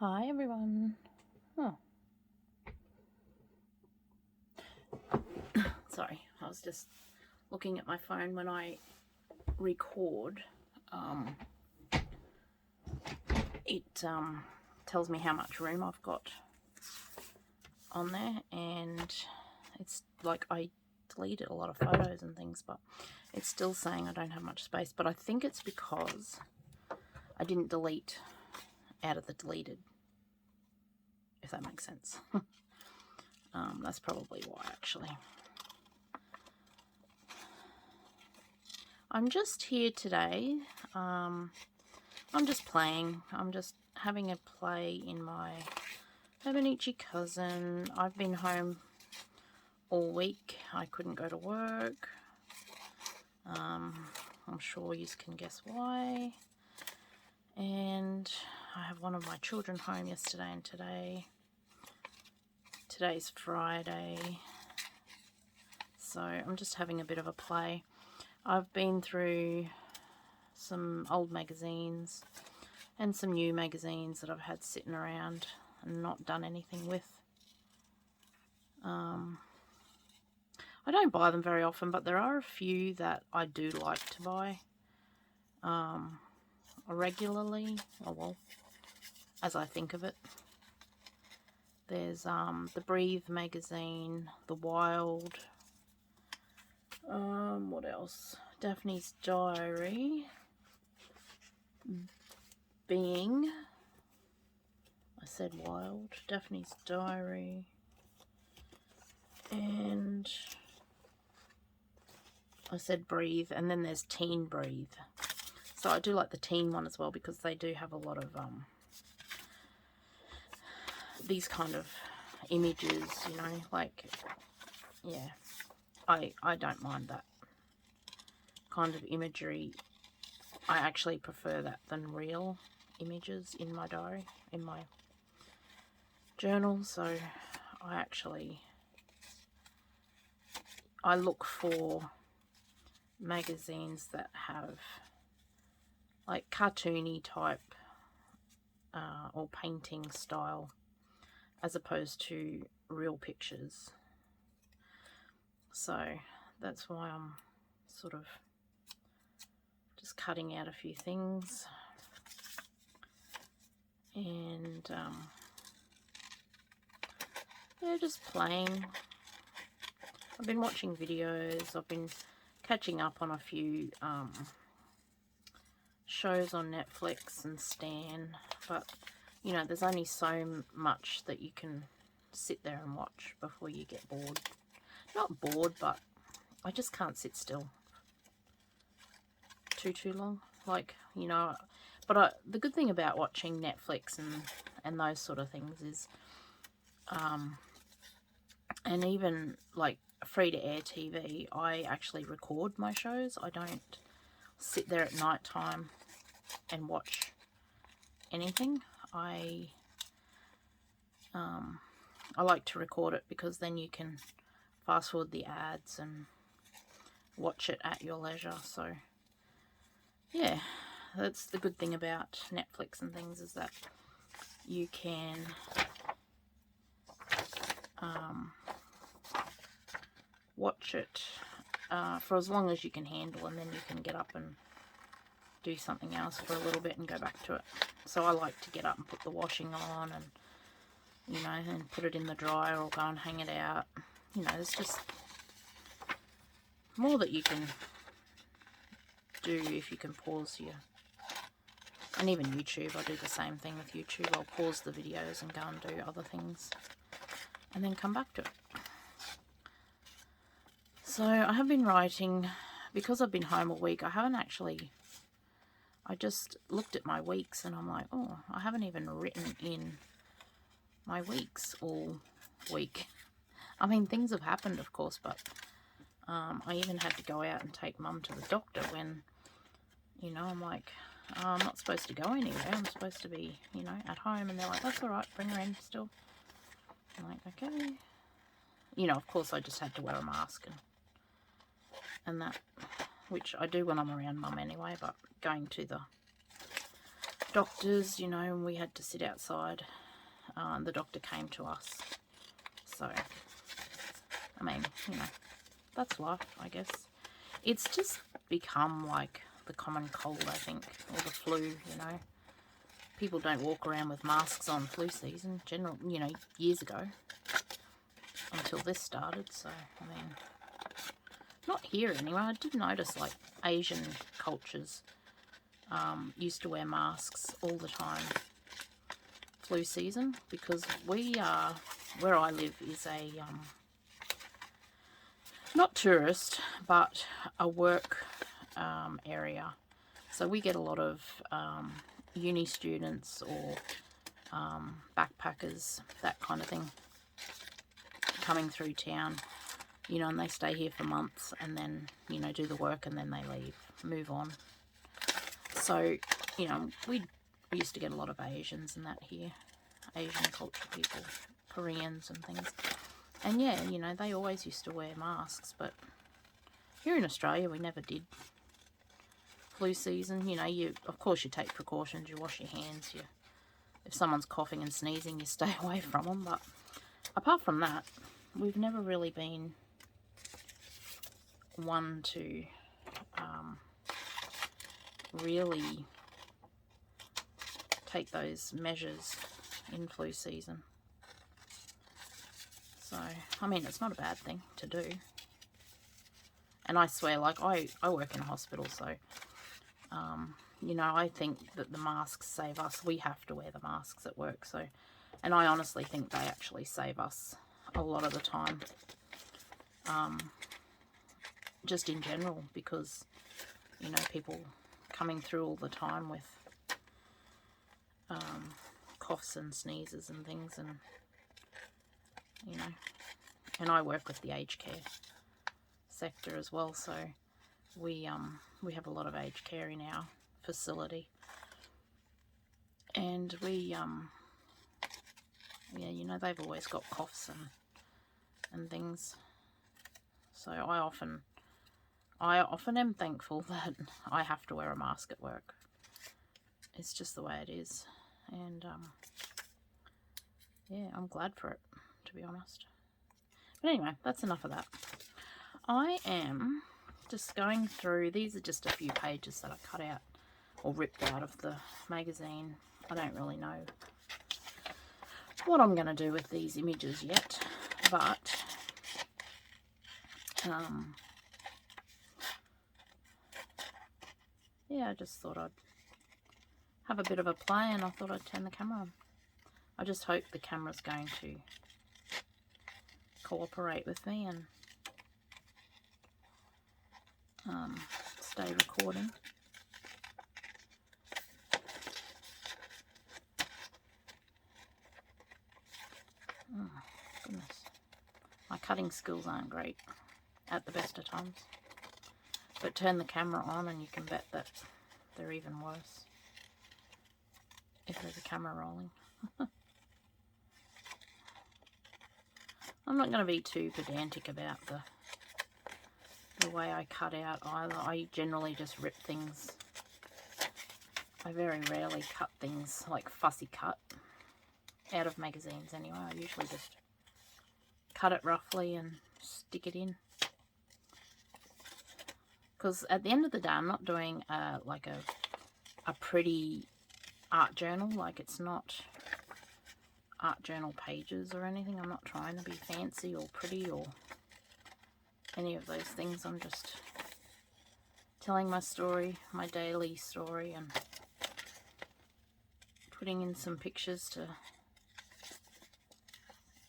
Hi everyone. Oh. Sorry, I was just looking at my phone when I record. It tells me how much room I've got on there, and it's like I deleted a lot of photos and things, but it's still saying I don't have much space. But I think it's because I didn't delete out of the deleted, if that makes sense. That's probably why, actually. I'm just here today. I'm just playing. I'm just having a play in my Hobonichi Cousin. I've been home all week. I couldn't go to work. I'm sure you can guess why. And I have one of my children home yesterday and today. Today's Friday. So I'm just having a bit of a play. I've been through some old magazines and some new magazines that I've had sitting around and not done anything with. I don't buy them very often, but there are a few that I do like to buy regularly, as I think of it. There's the Breathe magazine, The Wild, what else? Daphne's Diary, Being, I said Wild, Daphne's Diary, and I said Breathe, and then there's Teen Breathe. So I do like the teen one as well, because they do have a lot of these kind of images, you know, like, yeah, I don't mind that kind of imagery. I actually prefer that than real images in my diary, in my journal. So I look for magazines that have like cartoony type or painting style, as opposed to real pictures. So that's why I'm sort of just cutting out a few things, and yeah, just playing. I've been watching videos, I've been catching up on a few shows on Netflix and Stan, but you know, there's only so much that you can sit there and watch before you get bored. Not bored, but I just can't sit still too long, like, you know. But the good thing about watching Netflix and those sort of things is and even like free-to-air TV, I actually record my shows. I don't sit there at night time and watch anything. I like to record it, because then you can fast forward the ads and watch it at your leisure. So yeah, that's the good thing about Netflix and things, is that you can watch it for as long as you can handle, and then you can get up and do something else for a little bit and go back to it. So I like to get up and put the washing on, and you know, and put it in the dryer or go and hang it out. You know, there's just more that you can do if you can pause your, and even YouTube, I do the same thing with YouTube. I'll pause the videos and go and do other things and then come back to it. So I have been writing, because I've been home all week. I just looked at my weeks and I'm like, oh, I haven't even written in my weeks all week. I mean, things have happened, of course, but I even had to go out and take Mum to the doctor when, you know, I'm like, I'm not supposed to go anywhere. I'm supposed to be, you know, at home. And they're like, that's all right, bring her in still. I'm like, okay. You know, of course, I just had to wear a mask and that, which I do when I'm around Mum anyway, but going to the doctors, you know, and we had to sit outside. The doctor came to us. So, I mean, you know, that's life, I guess. It's just become like the common cold, I think, or the flu, you know. People don't walk around with masks on flu season, you know, years ago, until this started. So, I mean, not here anyway. I did notice, like, Asian cultures used to wear masks all the time flu season, because we are, where I live is a, not tourist, but a work area. So we get a lot of uni students or backpackers, that kind of thing, coming through town, you know, and they stay here for months and then, you know, do the work and then they leave, move on. So, you know, we used to get a lot of Asians and that here, Asian culture people, Koreans and things. And yeah, you know, they always used to wear masks, but here in Australia we never did. Flu season, you know, of course you take precautions, you wash your hands, if someone's coughing and sneezing, you stay away from them, but apart from that, we've never really been one to really take those measures in flu season. So, I mean, it's not a bad thing to do. And I swear, like, I work in a hospital, so you know, I think that the masks save us. We have to wear the masks at work, so, and I honestly think they actually save us a lot of the time, just in general, because, you know, people coming through all the time with coughs and sneezes and things, and, you know, and I work with the aged care sector as well, so we have a lot of aged care in our facility, and we yeah, you know, they've always got coughs and things, so I often am thankful that I have to wear a mask at work. It's just the way it is, and yeah, I'm glad for it, to be honest. But anyway, that's enough of that. I am just going through, these are just a few pages that I cut out or ripped out of the magazine. I don't really know what I'm going to do with these images yet, but yeah, I just thought I'd have a bit of a play, and I thought I'd turn the camera on. I just hope the camera's going to cooperate with me and stay recording. Oh, goodness. My cutting skills aren't great at the best of times. But turn the camera on and you can bet that they're even worse if there's a camera rolling. I'm not going to be too pedantic about the way I cut out either. I generally just rip things. I very rarely cut things like fussy cut out of magazines anyway. I usually just cut it roughly and stick it in. Because at the end of the day, I'm not doing like a pretty art journal. Like, it's not art journal pages or anything. I'm not trying to be fancy or pretty or any of those things. I'm just telling my story, my daily story, and putting in some pictures to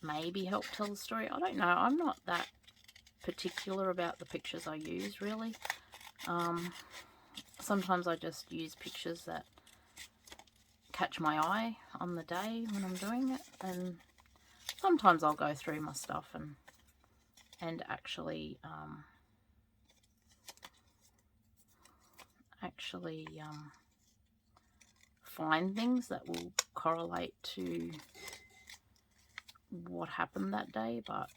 maybe help tell the story. I don't know. I'm not that particular about the pictures I use, really. Sometimes I just use pictures that catch my eye on the day when I'm doing it, and sometimes I'll go through my stuff and actually find things that will correlate to what happened that day, but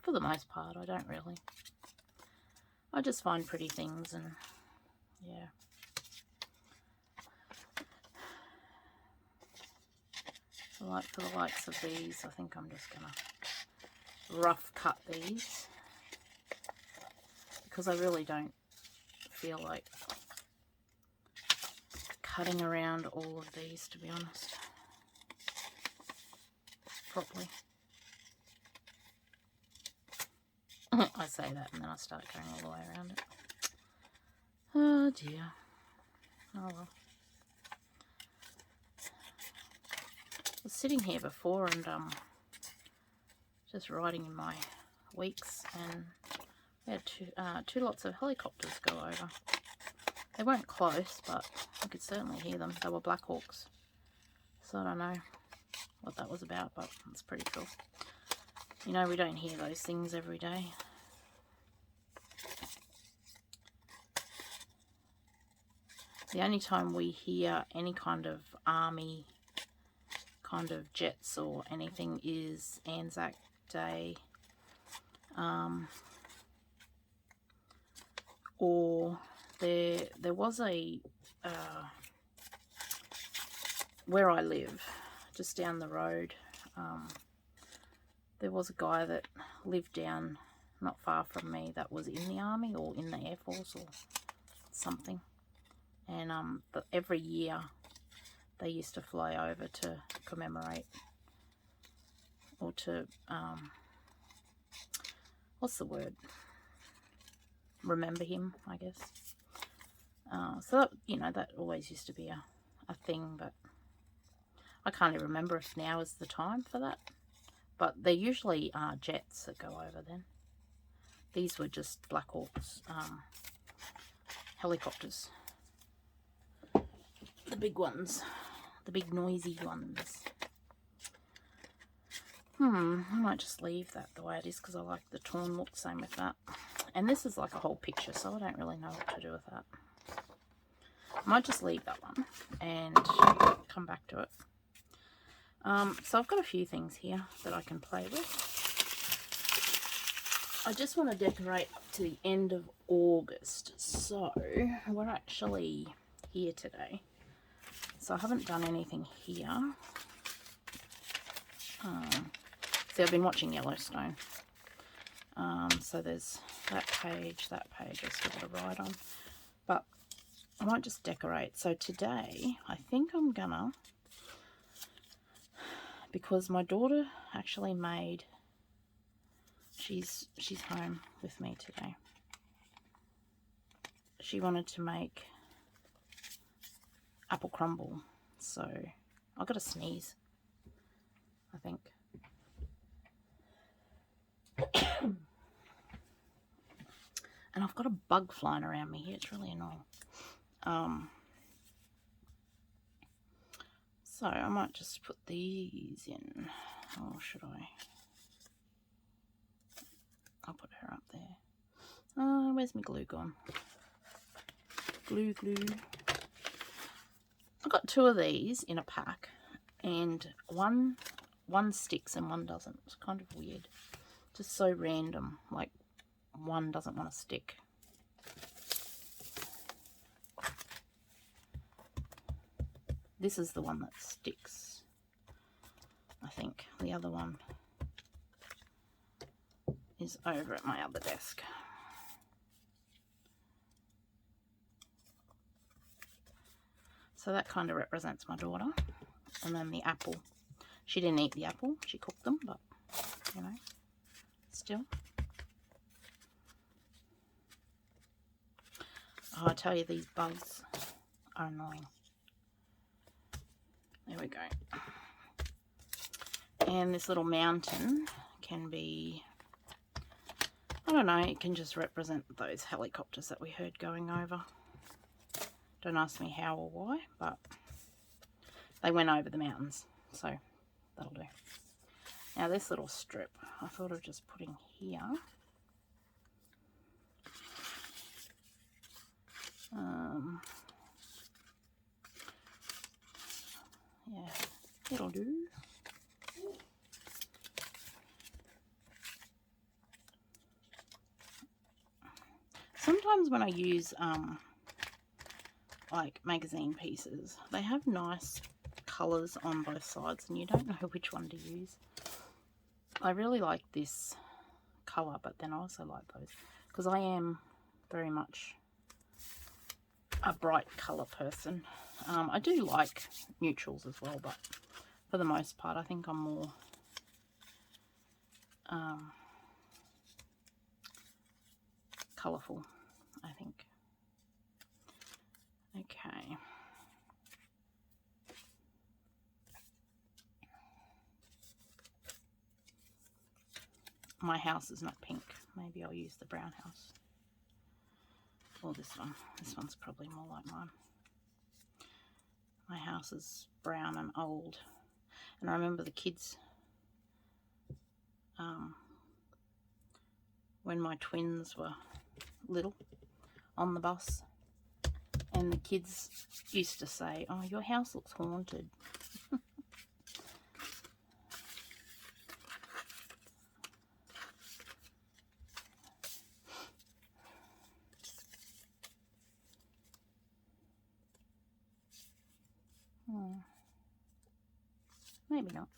for the most part I don't really. I just find pretty things, and yeah. So like for the likes of these, I think I'm just going to rough cut these, because I really don't feel like cutting around all of these, to be honest, properly. I say that and then I start going all the way around it. Oh dear. Oh well. I was sitting here before and just writing in my weeks, and we had two lots of helicopters go over. They weren't close, but I could certainly hear them. They were Black Hawks. So I don't know what that was about, but it's pretty cool. You know, we don't hear those things every day. The only time we hear any kind of army kind of jets or anything is Anzac Day, or there was a where I live, just down the road, there was a guy that lived down not far from me that was in the army or in the Air Force or something, and but every year they used to fly over to commemorate, or to what's the word, remember him, I guess. So that, you know, that always used to be a thing, but I can't even remember if now is the time for that. But there usually are jets that go over then. These were just Black Hawks, helicopters. The big ones. The big noisy ones. I might just leave that the way it is because I like the torn look. Same with that. And this is like a whole picture, so I don't really know what to do with that. I might just leave that one and come back to it. So I've got a few things here that I can play with. I just want to decorate up to the end of August, so we're actually here today. So I haven't done anything here. See, I've been watching Yellowstone. So there's that page I've still got to write on. But I might just decorate. So today, I think I'm gonna, because my daughter actually made, she's home with me today. She wanted to make apple crumble. So I've got to sneeze, I think. And I've got a bug flying around me here. It's really annoying. So I might just put these in. Or should I? I'll put her up there. Where's my glue gone? Glue. I've got two of these in a pack, and one sticks and one doesn't. It's kind of weird. Just so random. Like, one doesn't want to stick. This is the one that sticks, I think. The other one is over at my other desk. So that kind of represents my daughter. And then the apple. She didn't eat the apple. She cooked them, but, you know, still. Oh, I tell you, these bugs are annoying. There we go. And this little mountain can be, I don't know, it can just represent those helicopters that we heard going over. Don't ask me how or why, but they went over the mountains, so that'll do. Now this little strip, I thought of just putting here. Yeah, it'll do. Sometimes when I use like magazine pieces, they have nice colours on both sides and you don't know which one to use. I really like this colour, but then I also like those because I am very much a bright colour person. I do like neutrals as well, but for the most part I think I'm more colourful, I think. Okay. My house is not pink. Maybe I'll use the brown house. Or this one. This one's probably more like mine. My house is brown and old. And I remember the kids, when my twins were little, on the bus, and the kids used to say, "Oh, your house looks haunted." Maybe not.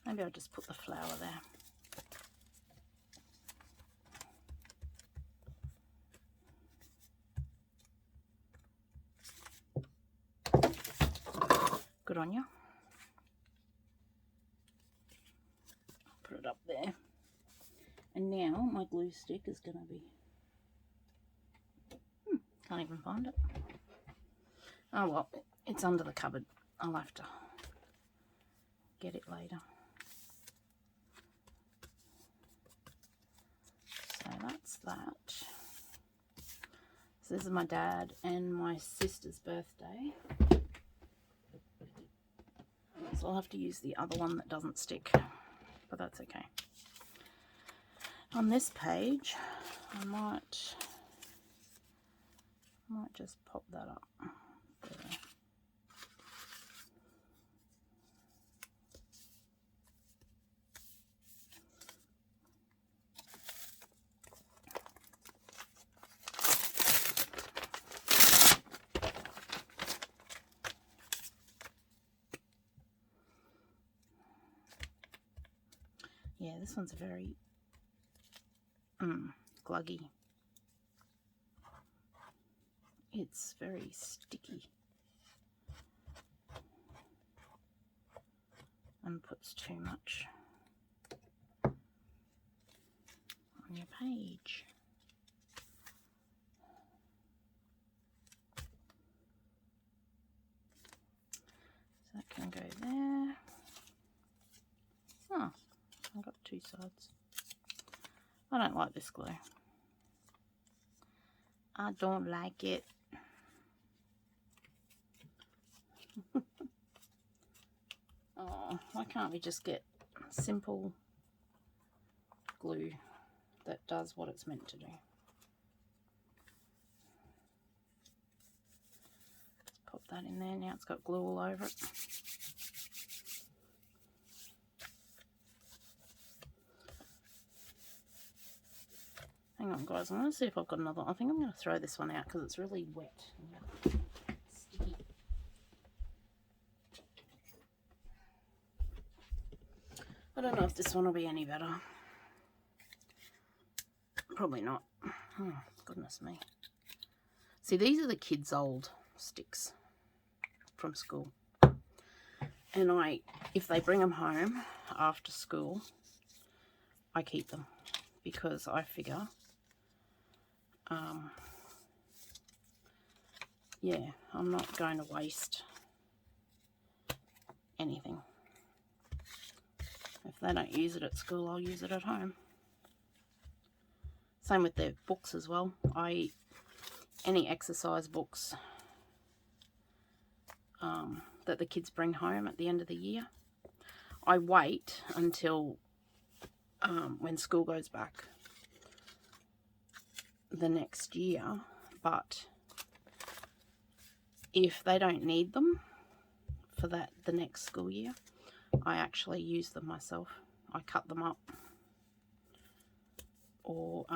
Maybe I'll just put the flower there. Good on you. Put it up there. And now my glue stick is going to be... can't even find it. Oh well, it's under the cupboard. I'll have to get it later. So that's that. So this is my dad and my sister's birthday. So I'll have to use the other one that doesn't stick, but that's okay. On this page, I might just pop that up there. Yeah, this one's very gluggy. It's very sticky and puts too much on your page. So that can go there. Oh, I've got two sides. I don't like this glue. I don't like it. Oh, why can't we just get simple glue that does what it's meant to do? Let's pop that in there. Now it's got glue all over it. Hang on, guys. I'm going to see if I've got another one. I think I'm going to throw this one out because it's really wet. Sticky. I don't know if this one will be any better. Probably not. Oh, goodness me. See, these are the kids' old sticks from school. And if they bring them home after school, I keep them because I figure... yeah, I'm not going to waste anything. If they don't use it at school, I'll use it at home. Same with their books as well. Any exercise books that the kids bring home at the end of the year, I wait until when school goes back the next year, but if they don't need them for the next school year, I actually use them myself. I cut them up or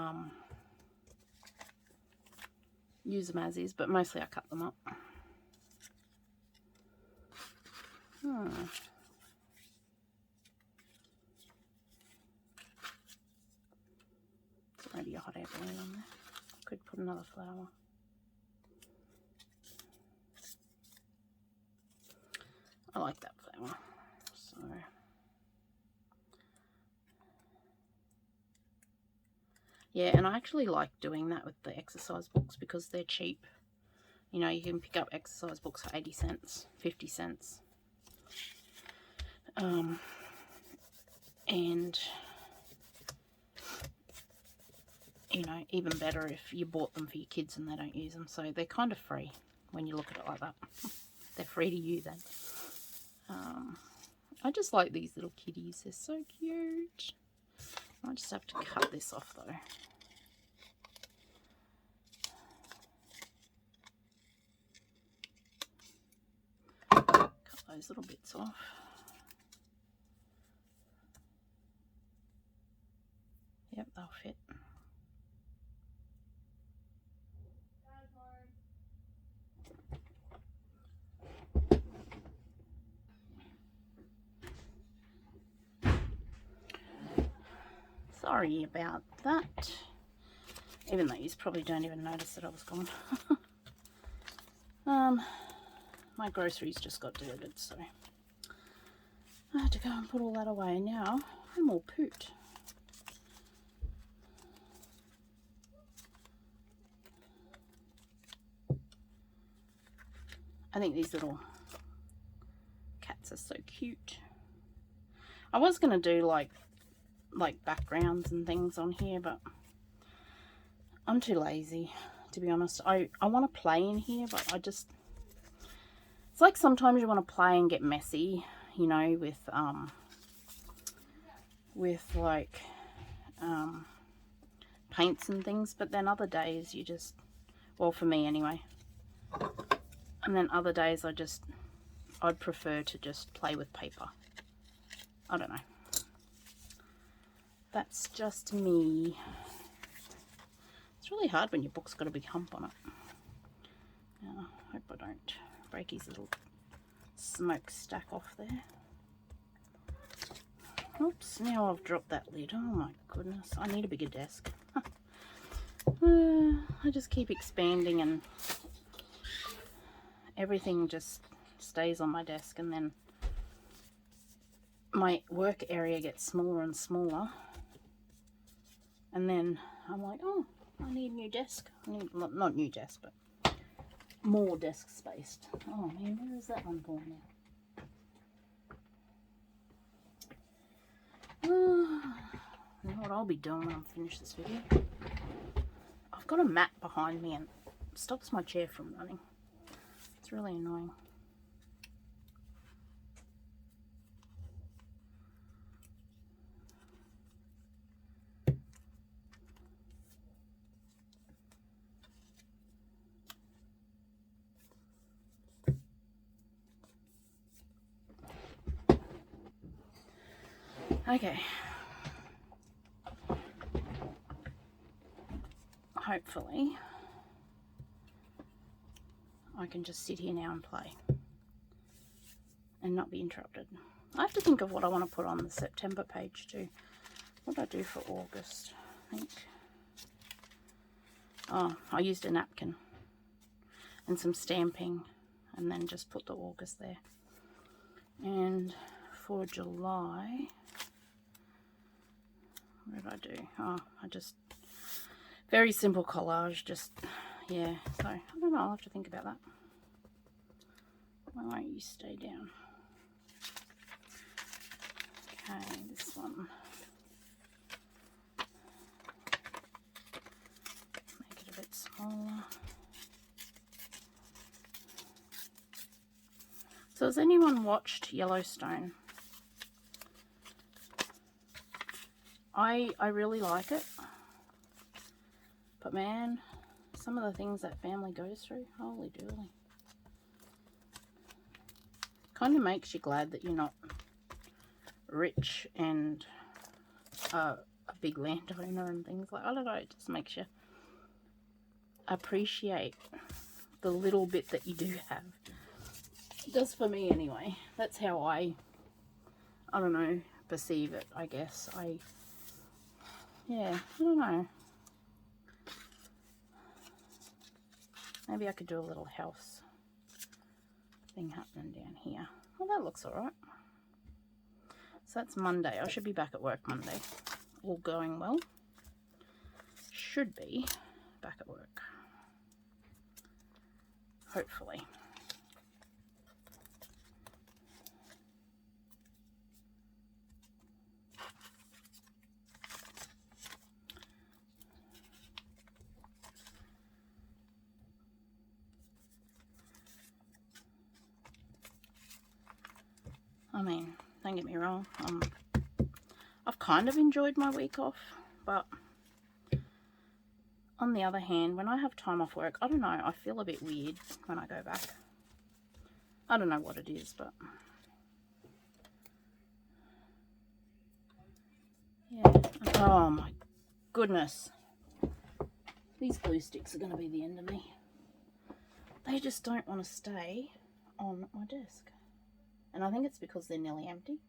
use them as is, but mostly I cut them up. It's already a hot air balloon on there. Could put another flower. I like that flower. So yeah, and I actually like doing that with the exercise books because they're cheap. You know, you can pick up exercise books for 80 cents, 50 cents. And, you know, even better if you bought them for your kids and they don't use them. So they're kind of free when you look at it like that. They're free to you then. I just like these little kitties. They're so cute. I just have to cut this off though. Cut those little bits off. Yep, they'll fit. Sorry about that. Even though you probably don't even notice that I was gone. My groceries just got delivered, so I had to go and put all that away. Now I'm all pooped. I think these little cats are so cute. I was gonna do like backgrounds and things on here, but I'm too lazy, to be honest. I want to play in here, but it's like sometimes you want to play and get messy, you know, with like paints and things, but then other days you just, well, for me anyway, and then other days I'd prefer to just play with paper. I don't know. That's just me. It's really hard when your book's got a big hump on it. Yeah, I hope I don't break his little smokestack off there. Oops, now I've dropped that lid. Oh my goodness, I need a bigger desk. I just keep expanding and everything just stays on my desk, and then my work area gets smaller and smaller, and then I'm like, oh, I need a new desk. I need, not new desk, but more desk space. Oh man, where is that one going now? You know what I'll be doing when I'm finished this video? I've got a mat behind me and it stops my chair from running. It's really annoying. Okay. Hopefully I can just sit here now and play and not be interrupted. I have to think of what I want to put on the September page too. What did I do for August? I think, oh, I used a napkin and some stamping and then just put the August there. And for July, what did I do? Oh, I just, very simple collage, just, yeah. So, I don't know, I'll have to think about that. Why won't you stay down? Okay, this one. Make it a bit smaller. So has anyone watched Yellowstone? I really like it. But man, some of the things that family goes through, holy dooly. Kind of makes you glad that you're not rich and a big landowner and things like, I don't know, it just makes you appreciate the little bit that you do have. It does for me anyway. That's how I don't know, perceive it, I guess. Yeah, I don't know. Maybe I could do a little house thing happening down here. Well, that looks alright. So that's Monday. I should be back at work Monday. All going well. Should be back at work. Hopefully. I mean, don't get me wrong, I've kind of enjoyed my week off, but on the other hand, when I have time off work, I don't know, I feel a bit weird when I go back. I don't know what it is, but yeah. Oh my goodness. These glue sticks are going to be the end of me. They just don't want to stay on my desk. And I think it's because they're nearly empty.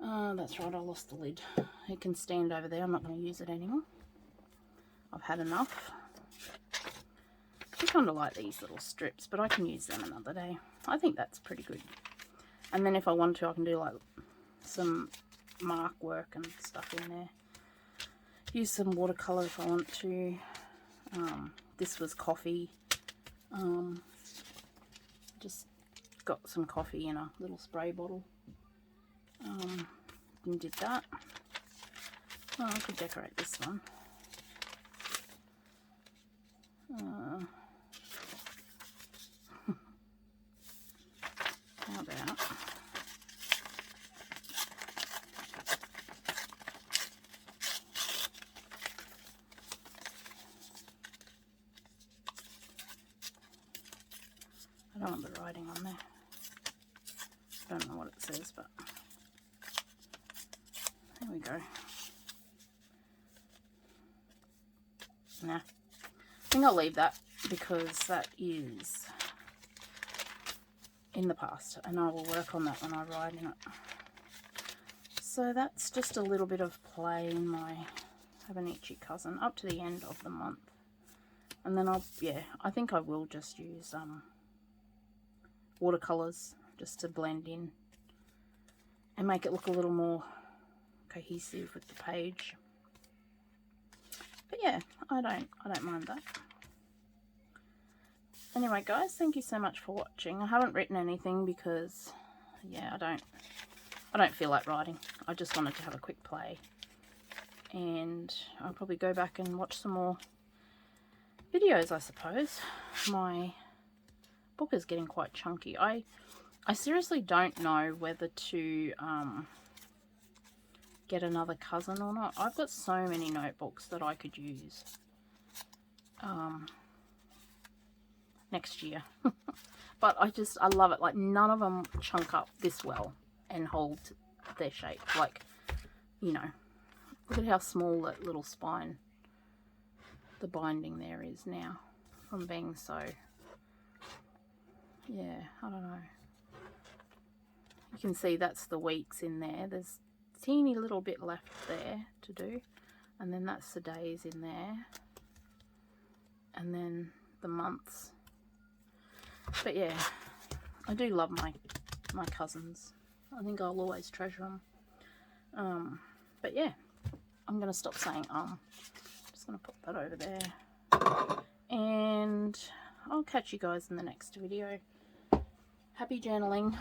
That's right, I lost the lid. It can stand over there. I'm not going to use it anymore. I've had enough. I kind of like these little strips, but I can use them another day. I think that's pretty good. And then if I want to, I can do like some mark work and stuff in there. Use some watercolour if I want to. This was coffee. Just got some coffee in a little spray bottle. And did that. Oh, I could decorate this one. How about I don't want the writing on there. I don't know what it says, but there we go. Nah, I think I'll leave that because that is in the past and I will work on that when I write in it. So that's just a little bit of play in my Hobonichi Cousin up to the end of the month. And then I think I will just use watercolors just to blend in and make it look a little more cohesive with the page. But yeah, I don't mind that. Anyway guys, thank you so much for watching. I haven't written anything because yeah, I don't feel like writing. I just wanted to have a quick play. And I'll probably go back and watch some more videos, I suppose. My book is getting quite chunky. I seriously don't know whether to get another cousin or not. I've got so many notebooks that I could use next year. But I love it. Like, none of them chunk up this well and hold their shape. Like, you know, look at how small that little spine, the binding there is now from being so, yeah, I don't know. You can see that's the weeks in there. There's a teeny little bit left there to do. And then that's the days in there. And then the months. But yeah, I do love my cousins. I think I'll always treasure them. But yeah, I'm going to stop saying I'm just going to put that over there. And I'll catch you guys in the next video. Happy journaling.